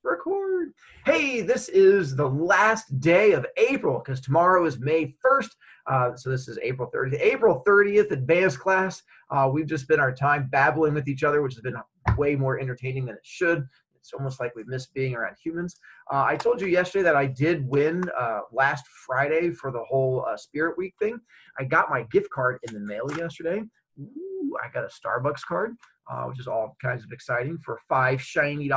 Record. Hey, this is the last day of April because tomorrow is May 1st. So this is April 30th. April 30th, advanced class. We've just spent our time babbling with each other, which has been way more entertaining than it should. It's almost like we miss being around humans. I told you yesterday that I did win last Friday for the whole Spirit Week thing. I got my gift card in the mail yesterday. Ooh, I got a Starbucks card, which is all kinds of exciting for $5 shiny,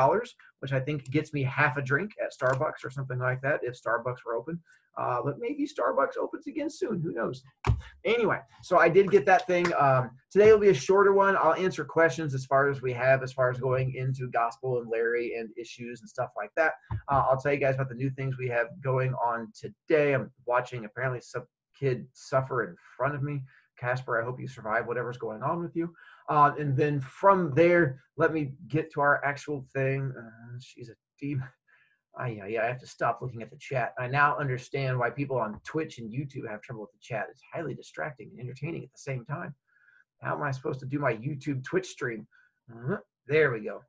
which I think gets me half a drink at Starbucks or something like that if Starbucks were open. But maybe Starbucks opens again soon. Who knows? Anyway, so I did get that thing. Today will be a shorter one. I'll answer questions as far as going into gospel and Larry and issues and stuff like that. I'll tell you guys about the new things we have going on today. I'm watching apparently some kid suffer in front of me. Casper, I hope you survive whatever's going on with you. And then from there, let me get to our actual thing. She's a demon. I have to stop looking at the chat. I now understand why people on Twitch and YouTube have trouble with the chat. It's highly distracting and entertaining at the same time. How am I supposed to do my YouTube Twitch stream? There we go.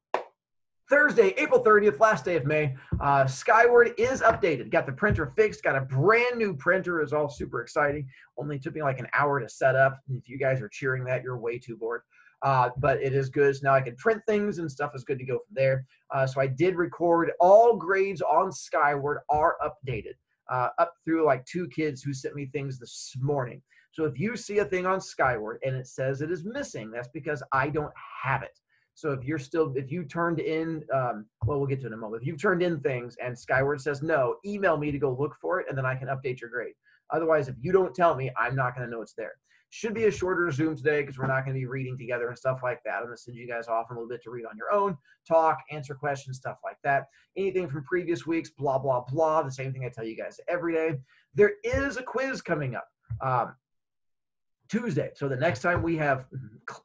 Thursday, April 30th, last day of May. Skyward is updated. Got the printer fixed. Got a brand new printer. It's all super exciting. Only took me like an hour to set up. If you guys are cheering that, you're way too bored. But it is good. So now I can print things and stuff is good to go from there. So I did record all grades on Skyward are updated up through like 2 kids who sent me things this morning. So if you see a thing on Skyward and it says it is missing, that's because I don't have it. So if you turned in, well, we'll get to it in a moment. If you've turned in things and Skyward says no, email me to go look for it and then I can update your grade. Otherwise, if you don't tell me, I'm not going to know it's there. Should be a shorter Zoom today because we're not going to be reading together and stuff like that. I'm going to send you guys off in a little bit to read on your own, talk, answer questions, stuff like that. Anything from previous weeks, blah, blah, blah. The same thing I tell you guys every day. There is a quiz coming up Tuesday. So the next time we have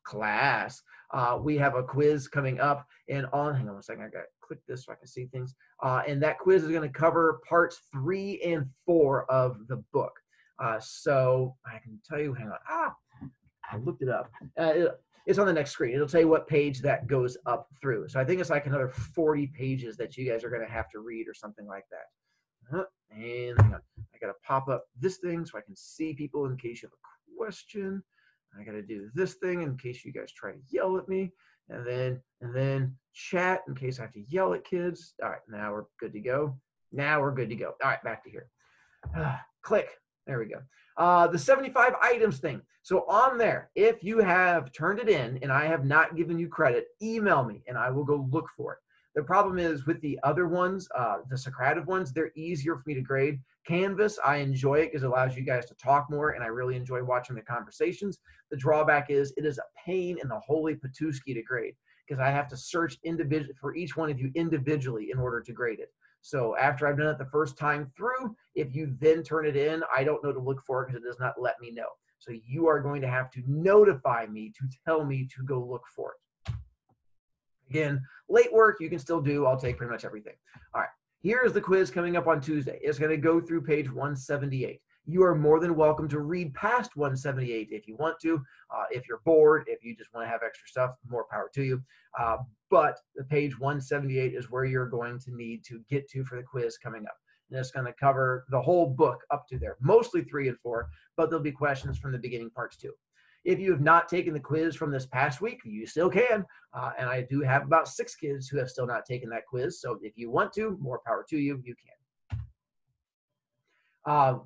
class, we have a quiz coming up. And hang on a second, I got to click this so I can see things. And that quiz is going to cover parts 3 and 4 of the book. So I can tell you, hang on. I looked it up. It's on the next screen. It'll tell you what page that goes up through. So I think it's like another 40 pages that you guys are going to have to read or something like that. And hang on. I got to pop up this thing so I can see people in case you have a question. I got to do this thing in case you guys try to yell at me. And then chat in case I have to yell at kids. All right, now we're good to go. All right, back to here. Click. There we go. The 75 items thing. So on there, if you have turned it in and I have not given you credit, email me and I will go look for it. The problem is with the other ones, the Socrative ones, they're easier for me to grade. Canvas, I enjoy it because it allows you guys to talk more and I really enjoy watching the conversations. The drawback is it is a pain in the holy patooski to grade because I have to search for each one of you individually in order to grade it. So after I've done it the first time through, if you then turn it in, I don't know to look for it because it does not let me know. So you are going to have to notify me to tell me to go look for it. Again, late work you can still do. I'll take pretty much everything. All right, here's the quiz coming up on Tuesday. It's going to go through page 178. You are more than welcome to read past 178 if you want to. If you're bored, if you just want to have extra stuff, more power to you. But the page 178 is where you're going to need to get to for the quiz coming up. And it's going to cover the whole book up to there, mostly 3 and 4, but there'll be questions from the beginning parts too. If you have not taken the quiz from this past week, you still can. And I do have about 6 kids who have still not taken that quiz. So if you want to, more power to you, you can.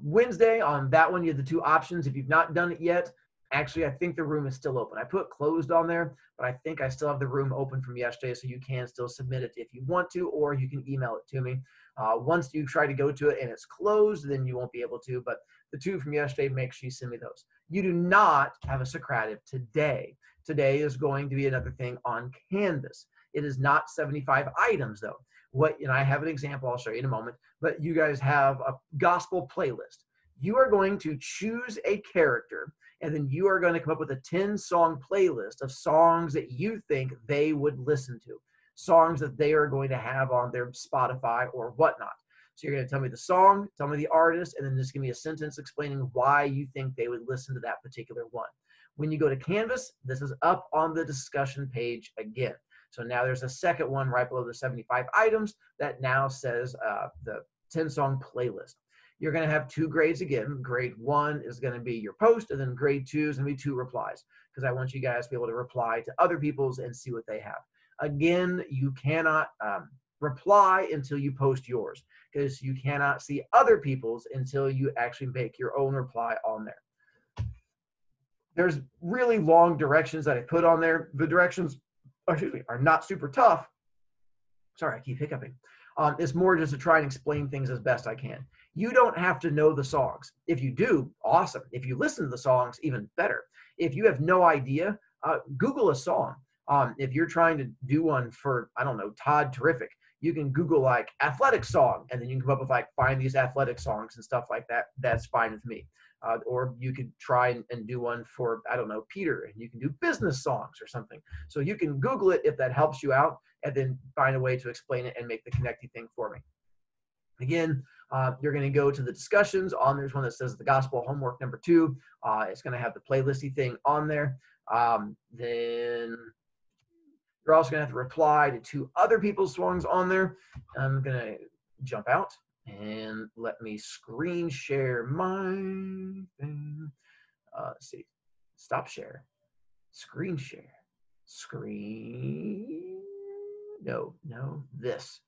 Wednesday, on that one, you have the 2 options. If you've not done it yet, actually, I think the room is still open. I put closed on there, but I think I still have the room open from yesterday, so you can still submit it if you want to, or you can email it to me. Once you try to go to it and it's closed, then you won't be able to, but the 2 from yesterday, make sure you send me those. You do not have a Socrative today. Today is going to be another thing on Canvas. It is not 75 items, though. And I have an example I'll show you in a moment, but you guys have a gospel playlist. You are going to choose a character, and then you are going to come up with a 10-song playlist of songs that you think they would listen to, songs that they are going to have on their Spotify or whatnot. So you're going to tell me the song, tell me the artist, and then just give me a sentence explaining why you think they would listen to that particular one. When you go to Canvas, this is up on the discussion page again. So now there's a second one right below the 75 items that now says the 10-song playlist. You're going to have 2 grades again. Grade 1 is going to be your post, and then grade 2 is going to be 2 replies, because I want you guys to be able to reply to other people's and see what they have. Again, you cannot reply until you post yours, because you cannot see other people's until you actually make your own reply on there. There's really long directions that I put on there. The directions, are not super tough. Sorry, I keep hiccuping. It's more just to try and explain things as best I can. You don't have to know the songs. If you do, awesome. If you listen to the songs, even better. If you have no idea, Google a song. If you're trying to do one for, I don't know, Todd Terrific, you can Google like athletic song, and then you can come up with like find these athletic songs and stuff like that. That's fine with me. Or you could try and do one for, I don't know, Peter, and you can do business songs or something. So you can Google it if that helps you out, and then find a way to explain it and make the connecting thing for me. Again, you're going to go to the discussions. There's one that says the gospel homework number 2. It's going to have the playlisty thing on there. Then you're also going to have to reply to 2 other people's songs on there. I'm going to jump out and let me screen share my thing. Let's see. Stop share. Screen share. Screen. No, this.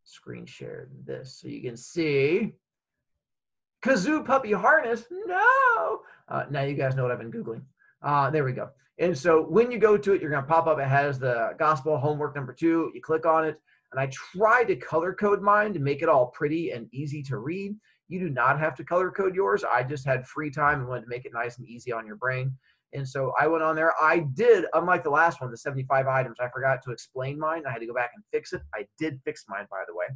Screen share this. So you can see Kazoo Puppy Harness. No. Now you guys know what I've been Googling. There we go. And so when you go to it, you're going to pop up. It has the gospel homework number 2. You click on it. And I tried to color code mine to make it all pretty and easy to read. You do not have to color code yours. I just had free time and wanted to make it nice and easy on your brain. And so I went on there. I did, unlike the last one, the 75 items, I forgot to explain mine. I had to go back and fix it. I did fix mine, by the way.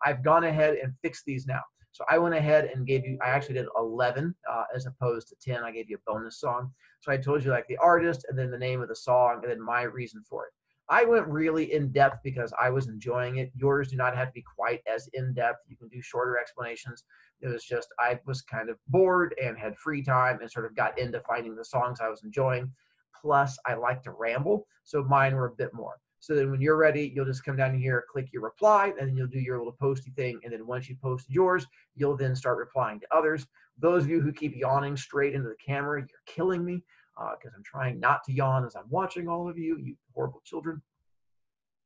I've gone ahead and fixed these now. So I went ahead and gave you, I actually did 11 as opposed to 10. I gave you a bonus song. So I told you like the artist and then the name of the song and then my reason for it. I went really in depth because I was enjoying it. Yours do not have to be quite as in depth. You can do shorter explanations. It was just, I was kind of bored and had free time and sort of got into finding the songs I was enjoying. Plus, I like to ramble, so mine were a bit more. So then when you're ready, you'll just come down here, click your reply, and then you'll do your little posty thing. And then once you post yours, you'll then start replying to others. Those of you who keep yawning straight into the camera, you're killing me. Because I'm trying not to yawn as I'm watching all of you, you horrible children.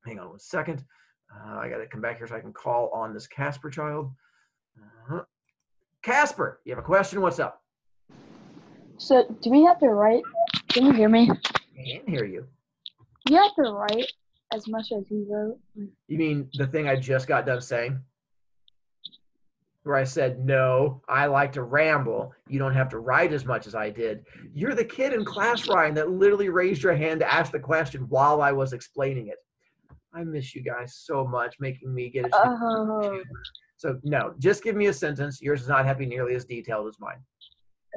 Hang on 1 second. I got to come back here so I can call on this Casper child. Casper, you have a question? What's up? So, do we have to write? Can you hear me? I can hear you. Do you have to write as much as you wrote? You mean the thing I just got done saying? Where I said, no, I like to ramble. You don't have to write as much as I did. You're the kid in class, Ryan, that literally raised your hand to ask the question while I was explaining it. I miss you guys so much, making me get it. So, no, just give me a sentence. Yours does not have to be nearly as detailed as mine.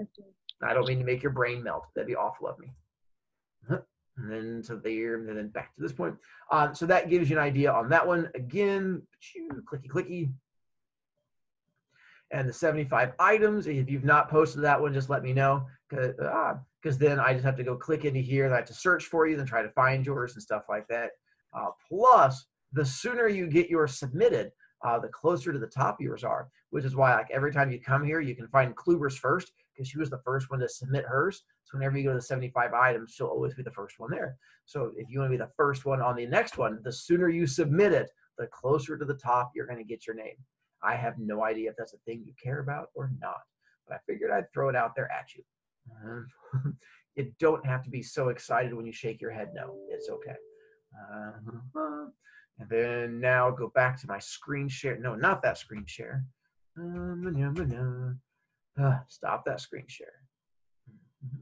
Okay. I don't mean to make your brain melt. That'd be awful of me. And then to there, and then back to this point. So that gives you an idea on that one. Again, clicky, clicky. And the 75 items, if you've not posted that one, just let me know. Because then I just have to go click into here. And I have to search for you, then try to find yours and stuff like that. Plus, the sooner you get yours submitted, the closer to the top yours are, which is why like every time you come here, you can find Kluber's first because she was the first one to submit hers. So whenever you go to the 75 items, she'll always be the first one there. So if you want to be the first one on the next one, the sooner you submit it, the closer to the top you're going to get your name. I have no idea if that's a thing you care about or not, but I figured I'd throw it out there at you. You don't have to be so excited when you shake your head no. It's okay. And then now go back to my screen share. No, not that screen share. Stop that screen share.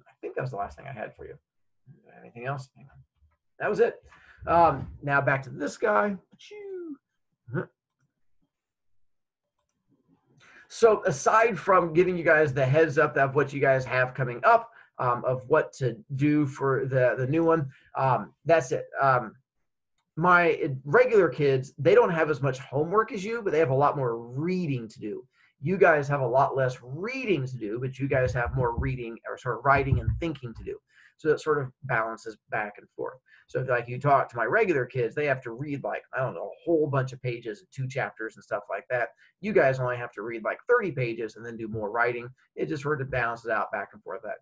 I think that was the last thing I had for you. Anything else? Hang on. That was it. Now back to this guy. So aside from giving you guys the heads up of what you guys have coming up, of what to do for the new one, that's it. My regular kids, they don't have as much homework as you, but they have a lot more reading to do. You guys have a lot less reading to do, but you guys have more reading or sort of writing and thinking to do. So it sort of balances back and forth. So if like you talk to my regular kids, they have to read like, I don't know, a whole bunch of pages and 2 chapters and stuff like that. You guys only have to read like 30 pages and then do more writing. It just sort of balances out back and forth. That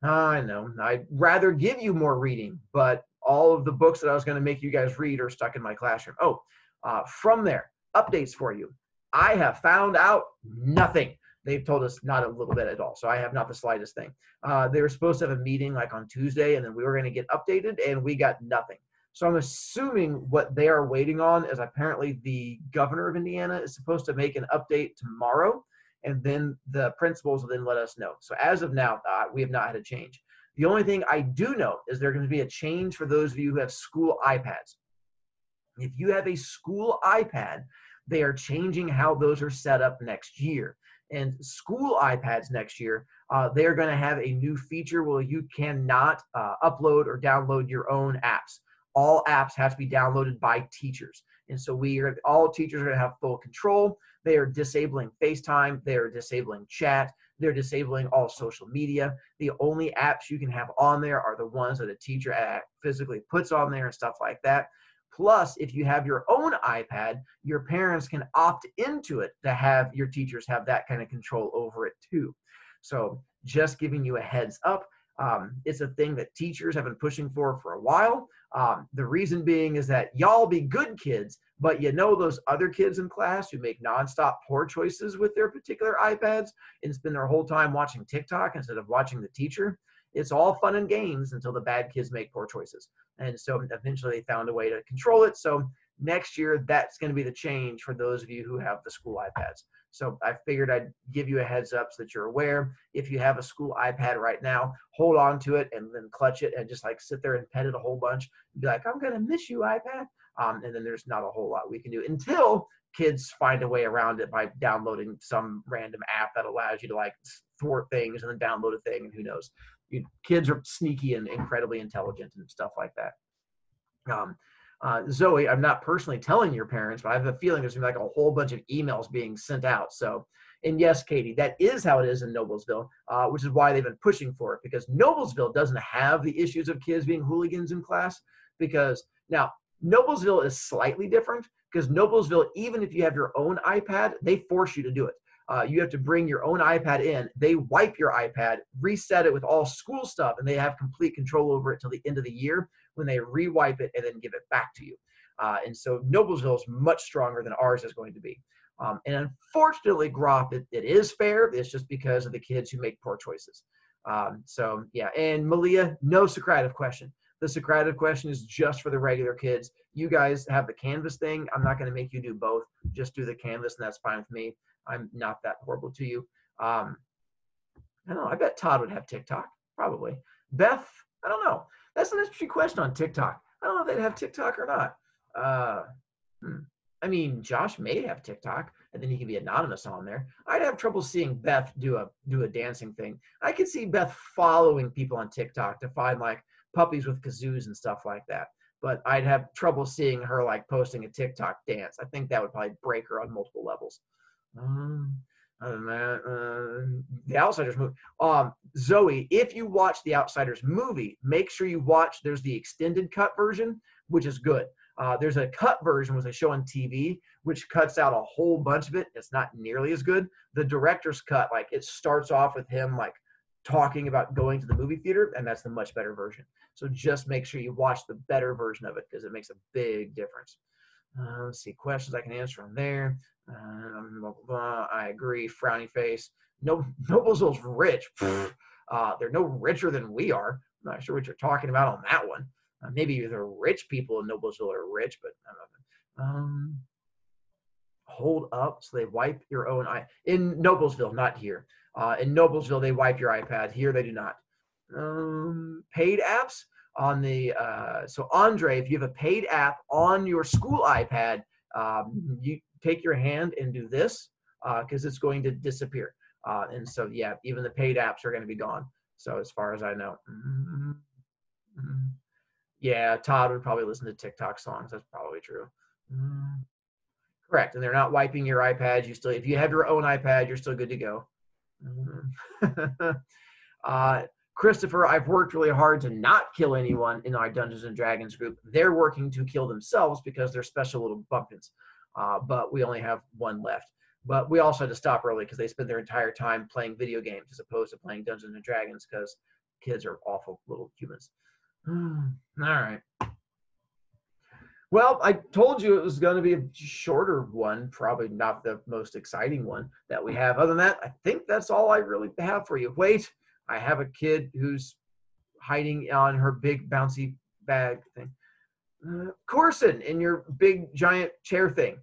I know I'd rather give you more reading, but all of the books that I was going to make you guys read are stuck in my classroom. Oh, from there, updates for you. I have found out nothing. They've told us not a little bit at all. So I have not the slightest thing. They were supposed to have a meeting like on Tuesday, and then we were going to get updated, and we got nothing. So I'm assuming what they are waiting on is apparently the governor of Indiana is supposed to make an update tomorrow, and then the principals will then let us know. So as of now, we have not had a change. The only thing I do know is there's going to be a change for those of you who have school iPads. If you have a school iPad, they are changing how those are set up next year. And school iPads next year, they are going to have a new feature where you cannot upload or download your own apps. All apps have to be downloaded by teachers. And so all teachers are going to have full control. They are disabling FaceTime. They are disabling chat. They're disabling all social media. The only apps you can have on there are the ones that a teacher physically puts on there and stuff like that. Plus, if you have your own iPad, your parents can opt into it to have your teachers have that kind of control over it too. So just giving you a heads up. It's a thing that teachers have been pushing for a while. The reason being is that y'all be good kids, but you know those other kids in class who make nonstop poor choices with their particular iPads and spend their whole time watching TikTok instead of watching the teacher. It's all fun and games until the bad kids make poor choices. And so eventually they found a way to control it. So next year, that's going to be the change for those of you who have the school iPads. So I figured I'd give you a heads up so that you're aware. If you have a school iPad right now, hold on to it and then clutch it and just like sit there and pet it a whole bunch. Be like, I'm going to miss you, iPad. And then there's not a whole lot we can do until kids find a way around it by downloading some random app that allows you to like thwart things and then download a thing and who knows. Kids are sneaky and incredibly intelligent and stuff like that. Zoe, I'm not personally telling your parents, but I have a feeling there's gonna be like a whole bunch of emails being sent out. So, and yes, Katie, that is how it is in Noblesville, which is why they've been pushing for it, because Noblesville doesn't have the issues of kids being hooligans in class. Because now Noblesville is slightly different, because Noblesville, even if you have your own iPad, they force you to do it. You have to bring your own iPad in. They wipe your iPad, reset it with all school stuff, and they have complete control over it till the end of the year when they rewipe it and then give it back to you. And so Noblesville is much stronger than ours is going to be. And unfortunately, Groff, it is fair. It's just because of the kids who make poor choices. So, yeah. And Malia, no Socratic question. The Socratic question is just for the regular kids. You guys have the Canvas thing. I'm not going to make you do both. Just do the Canvas, and that's fine with me. I'm not that horrible to you. I don't know. I bet Todd would have TikTok, probably. Beth, I don't know. That's an interesting question on TikTok. I don't know if they'd have TikTok or not. I mean, Josh may have TikTok, and then he can be anonymous on there. I'd have trouble seeing Beth do a dancing thing. I could see Beth following people on TikTok to find like puppies with kazoos and stuff like that. But I'd have trouble seeing her like posting a TikTok dance. I think that would probably break her on multiple levels. Other than that, the Outsiders movie. Zoe, if you watch the Outsiders movie, make sure you watch. There's the extended cut version, which is good. There's a cut version which they show on TV, which cuts out a whole bunch of it. It's not nearly as good. The director's cut, like it starts off with him like talking about going to the movie theater, and that's the much better version. So just make sure you watch the better version of it because it makes a big difference. Let's see, questions I can answer on there. Blah, blah, blah. I agree. Frowny face. Noblesville's rich. They're no richer than we are. I'm not sure what you're talking about on that one. Maybe the rich people in Noblesville are rich, but I don't know. Hold up. So they wipe your own eye in Noblesville, not here. In Noblesville, they wipe your iPad. Here, they do not. Paid apps on the so Andre, if you have a paid app on your school iPad, you take your hand and do this because it's going to disappear. And so, yeah, even the paid apps are going to be gone. So as far as I know. Yeah, Todd would probably listen to TikTok songs. That's probably true. Correct. And they're not wiping your iPad. You still, if you have your own iPad, you're still good to go. uh, Christopher, I've worked really hard to not kill anyone in our Dungeons and Dragons group. They're working to kill themselves because they're special little bumpkins. But we only have one left. But we also had to stop early because they spend their entire time playing video games as opposed to playing Dungeons and Dragons because kids are awful little humans. All right. Well, I told you it was going to be a shorter one, probably not the most exciting one that we have. Other than that, I think that's all I really have for you. Wait, I have a kid who's hiding on her big bouncy bag thing. Corson, in your big giant chair thing.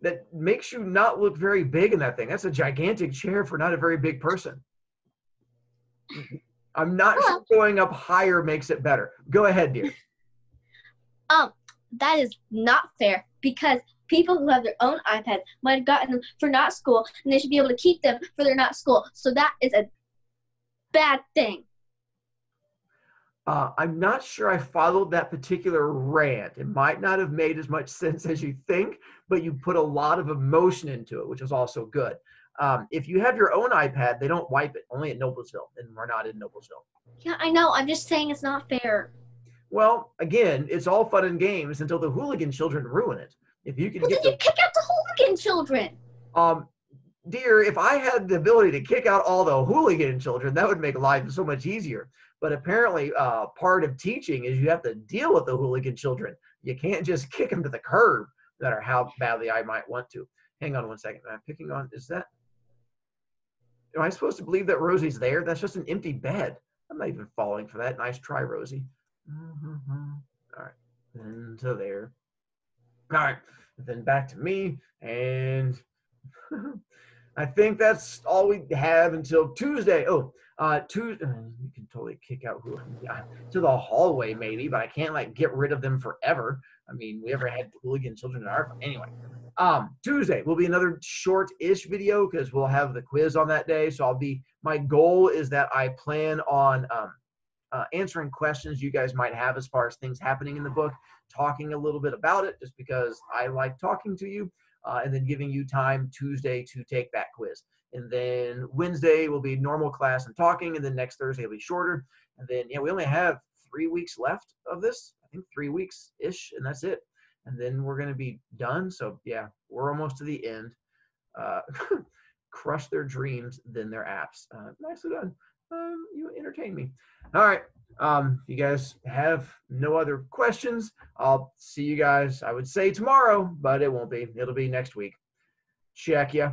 That makes you not look very big in that thing. That's a gigantic chair for not a very big person. I'm not sure going up higher makes it better. Go ahead, dear. That is not fair because people who have their own iPads might have gotten them for not school, and they should be able to keep them for their not school. So that is a bad thing. I'm not sure I followed that particular rant. It might not have made as much sense as you think, but you put a lot of emotion into it, which is also good. If you have your own iPad, they don't wipe it, only at Noblesville, and we're not in Noblesville. Yeah, I know. I'm just saying it's not fair. Well, again, it's all fun and games until the hooligan children ruin it. If you can Well, get then you kick out the hooligan children. Dear, if I had the ability to kick out all the hooligan children, that would make life so much easier. But apparently, part of teaching is you have to deal with the hooligan children. You can't just kick them to the curb, no matter how badly I might want to. Hang on one second. I'm picking on, am I supposed to believe that Rosie's there? That's just an empty bed. I'm not even falling for that. Nice try, Rosie. All right, then to there. All right, then back to me, and I think that's all we have until Tuesday. Tuesday, you can totally kick out to the hallway maybe, but I can't like get rid of them forever. I mean, we ever had hooligan children in our anyway. Tuesday will be another short-ish video because we'll have the quiz on that day. So my goal is that I plan on answering questions you guys might have as far as things happening in the book, talking a little bit about it just because I like talking to you, and then giving you time Tuesday to take that quiz. And then Wednesday will be normal class and talking, and then next Thursday will be shorter. And then, we only have 3 weeks left of this. I think 3 weeks-ish, and that's it. And then we're going to be done. So, we're almost to the end. Crush their dreams, then their apps. Nicely done. You entertain me. All right. If you guys have no other questions, I'll see you guys, I would say tomorrow, but it won't be. It'll be next week. Check ya.